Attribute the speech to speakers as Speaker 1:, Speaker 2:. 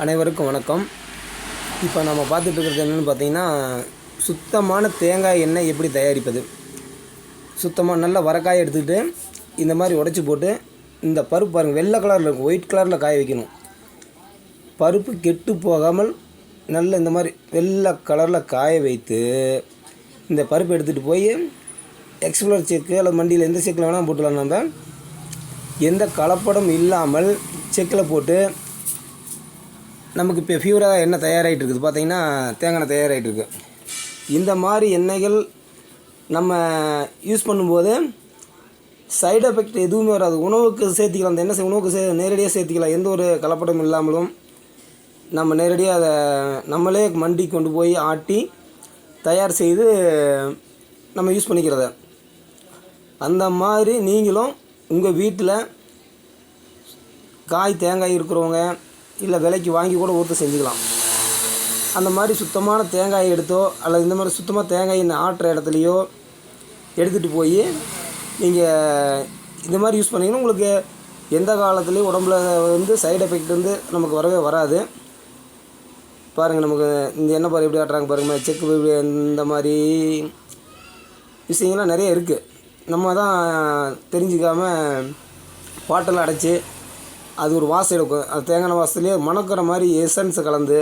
Speaker 1: அனைவருக்கும் வணக்கம். இப்போ நம்ம பார்த்துட்டு இருக்கிறது என்னென்னு பார்த்தீங்கன்னா, சுத்தமான தேங்காய் எண்ணெய் எப்படி தயாரிப்பது. சுத்தமாக நல்ல வரக்காயை எடுத்துக்கிட்டு இந்த மாதிரி உடச்சி போட்டு, இந்த பருப்பு பாருங்கள் வெள்ளை கலரில் இருக்கும், ஒயிட் கலரில் காய வைக்கணும். பருப்பு கெட்டு போகாமல் நல்ல இந்த மாதிரி வெள்ளை கலரில் காய வைத்து இந்த பருப்பு எடுத்துகிட்டு போய் எக்ஸ்ப்ளோர் செக்கு அல்லது மண்டியில் எந்த செக்கில் வேணால் போட்டுக்கலாம். நம்ம எந்த கலப்படம் இல்லாமல் செக்கில் போட்டு நமக்கு இப்போ ஃபியூராக எண்ணெய் தயாராகிட்டு இருக்குது. பார்த்திங்கன்னா தேங்காய் எண்ணெய் தயாராகிட்டு இருக்குது. இந்த மாதிரி எண்ணெய்கள் நம்ம யூஸ் பண்ணும்போது சைடு எஃபெக்ட் எதுவுமே வராது. உணவுக்கு சேர்த்திக்கலாம், அந்த எண்ணெய் உணவுக்கு நேரடியாக சேர்த்திக்கலாம். எந்த ஒரு கலப்படம் இல்லாமலும் நம்ம நேரடியாக அதை நம்மளே மண்டிக்கு கொண்டு போய் ஆட்டி தயார் செய்து நம்ம யூஸ் பண்ணிக்கிறத. அந்த மாதிரி நீங்களும் உங்கள் வீட்டில் தேங்காய் இருக்கிறவங்க இல்லை விலைக்கு வாங்கி கூட ஊற்ற செஞ்சுக்கலாம். அந்த மாதிரி சுத்தமான தேங்காயை எடுத்தோ அல்லது இந்த மாதிரி சுத்தமாக தேங்காய் ஆட்டுற இடத்துலையோ எடுத்துகிட்டு போய் நீங்கள் இந்த மாதிரி யூஸ் பண்ணிங்கன்னா உங்களுக்கு எந்த காலத்துலேயும் உடம்புல சைடு எஃபெக்ட் நமக்கு வரவே வராது. பாருங்கள், நமக்கு இந்த எண்ணெய் பாரு எப்படி ஆட்டுறாங்க பாருங்கள். செக்கு இந்த மாதிரி விஷயங்கள்லாம் நிறைய இருக்குது. நம்ம தான் தெரிஞ்சிக்காமல் பாட்டில் அடைச்சி அது ஒரு வாசம் எடுக்கும். அது தேங்காய் வாசத்துலேயே மணக்கிற மாதிரி எசன்ஸை கலந்து